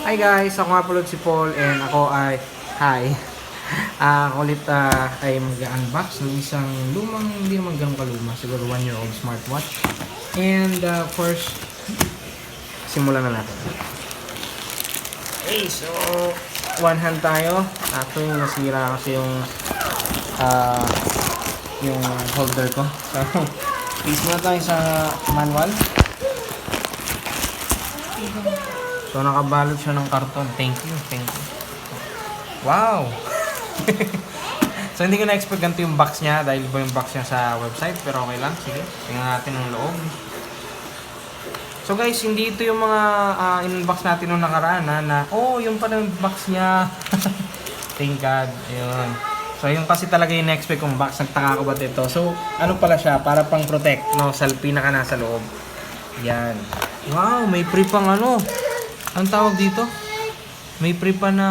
Hi guys, ako nga pala si Paul and ako ay ako ulit ay mag-unbox ng isang lumang, hindi naman ganun kaluma, siguro 1-year-old smartwatch. And first, simulan na natin. Okay, so one hand tayo. Actually, nasira kasi yung holder ko. So, please muna tayo sa manual. So, nakabalot siya ng karton. Thank you. Wow! So, hindi ko na-expect ganito yung box niya dahil iba yung box niya sa website. Pero okay lang. Sige, tingnan natin ang loob. So, guys, hindi ito yung mga in-unbox natin nung nakaraan yung pala yung box niya. Thank God. Ayun. So, yung kasi talaga yung na-expect kong box. Nagtaka ko ba ito? So, ano pala siya? Para pang protect, no? Sa pinaka nasa loob. Yan. Wow, may free pang ang tawag dito? May free pa na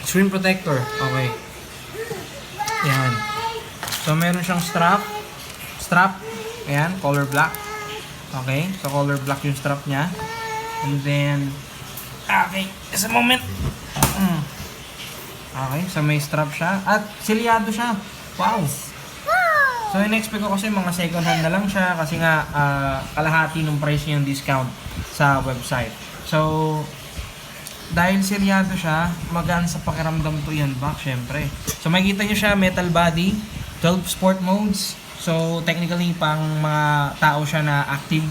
screen protector. Okay. Yan. So, meron siyang strap. Ayan, color black. Okay. So, color black yung strap niya. And then, okay. Just a moment. Okay. So, may strap siya. At, silyado siya. Wow. So, in-expect ko kasi mga second hand na lang siya kasi nga kalahati ng price niya yung discount sa website. So, dahil seryado siya, magaan sa pakiramdam to yan box, syempre. So, makikita nyo siya, metal body, 12 sport modes. So, technically, pang mga tao siya na active.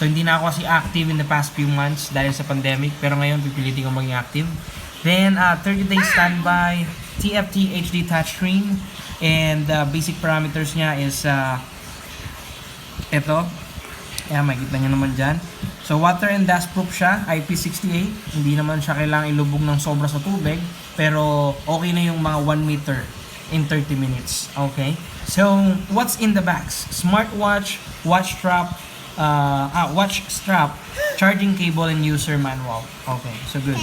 So, hindi na ako kasi active in the past few months dahil sa pandemic. Pero ngayon, pipilitin ko maging active. Then, 30 days standby, TFT HD touchscreen. And basic parameters niya is ito. Ayan, makikita nyo naman dyan. So, water and dust proof siya, IP68. Hindi naman siya kailangang ilubog ng sobra sa tubig. Pero, okay na yung mga 1 meter in 30 minutes. Okay? So, what's in the box? Smartwatch, watch strap, charging cable, and user manual. Okay, so good.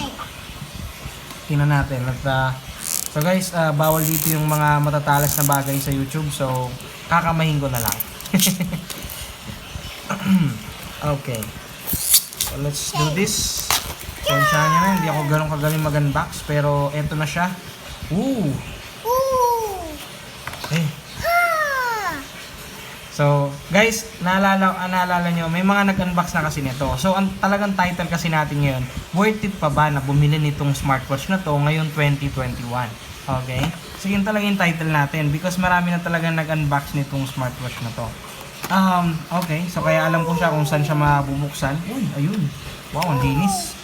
Tingnan natin. So guys, bawal dito yung mga matatalas na bagay sa YouTube. So, kakamahin ko na lang. Okay. So, let's do this. Sensyahan nyo na, hindi ako ganun kagaling mag-unbox. Pero, eto na siya. Ooh! Okay. So, guys, naalala nyo, may mga nag-unbox na kasi nito. So, ang talagang title kasi natin ngayon, worth it pa ba na bumili nitong smartwatch na to ngayon 2021? Okay? So, yun talaga yung title natin because marami na talagang nag-unbox nitong smartwatch na to. Okay. So, kaya alam ko siya kung saan siya mabubuksan. Uy, ayun. Wow, ang linis.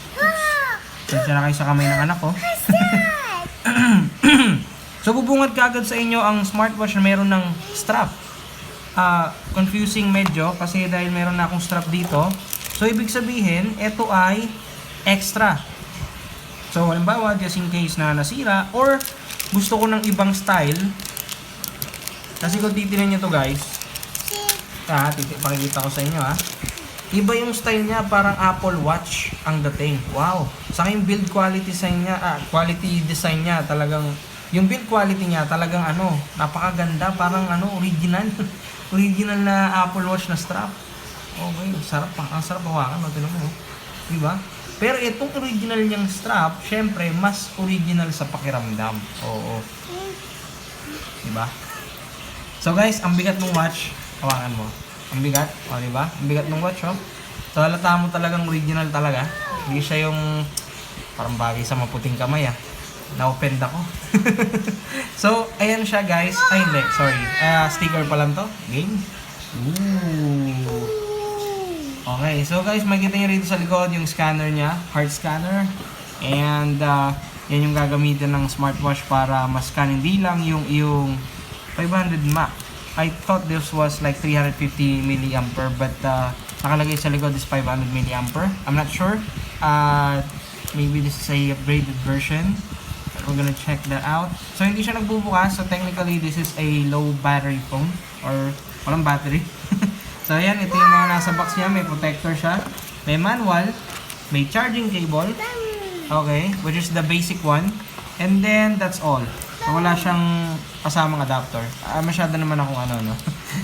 Sensya na kayo sa kamay ng anak ko. So, bubungad ka agad sa inyo ang smartwatch na meron ng strap. Confusing medyo kasi dahil meron na akong strap dito. So, ibig sabihin, ito ay extra. So, halimbawa, just in case na nasira or gusto ko ng ibang style. Kasi kung titignan nyo to guys, pakikita ko sa inyo iba yung style niya, parang Apple Watch ang dating. Wow! Sa akin build quality quality design niya, talagang yung build quality niya talagang napakaganda, parang original. Original na Apple Watch na strap. Okay, ang sarap hawakan, tingnan mo. Diba? Pero itong original niyang strap, syempre, mas original sa pakiramdam. Oo. Diba? So guys, ang bigat ng watch, hawakan mo. Ang bigat, diba? Ang bigat ng watch, So halata mo talagang original talaga. Hindi siya yung parang bagay sa maputing kamay, Na-offend ako. So, ayan siya guys. Ay, hindi. Sorry. Sticker pa lang to. Game. Ooh. Okay. So, guys, makikita nyo rito sa likod yung scanner niya. Heart scanner. And, yan yung gagamitin ng smartwatch para ma-scan. Hindi lang yung 500 mAh. I thought this was like 350 mAh. But, nakalagay sa likod is 500 mAh. I'm not sure. Maybe this is a upgraded version. We're gonna check that out. So, hindi siya nagbubukas. So, technically, this is a low battery phone. Or, walang battery. So, ayan. Ito yung mga nasa box niya. May protector siya. May manual. May charging cable. Okay. Which is the basic one. And then, that's all. So, wala siyang kasamang adapter. Masyado naman akong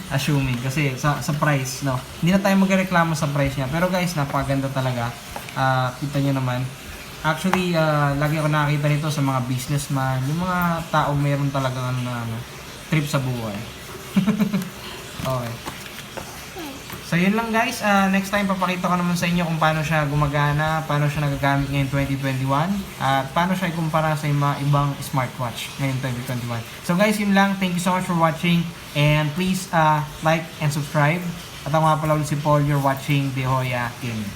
assuming. Kasi, sa price, no. Hindi na tayo magreklamo sa price niya. Pero, guys, napakaganda talaga. Kita nyo naman. Actually, lagi ako nakakita nito sa mga businessman, yung mga tao meron talagang trip sa buhay. Okay. So yun lang guys, next time papakita ko naman sa inyo kung paano siya gumagana, paano siya nagagamit ngayon 2021, at paano siya ikumpara sa mga ibang smartwatch ngayon 2021. So guys, yun lang. Thank you so much for watching, and please like and subscribe. At ako nga pala ulit si Paul, you're watching De Hoya Gaming.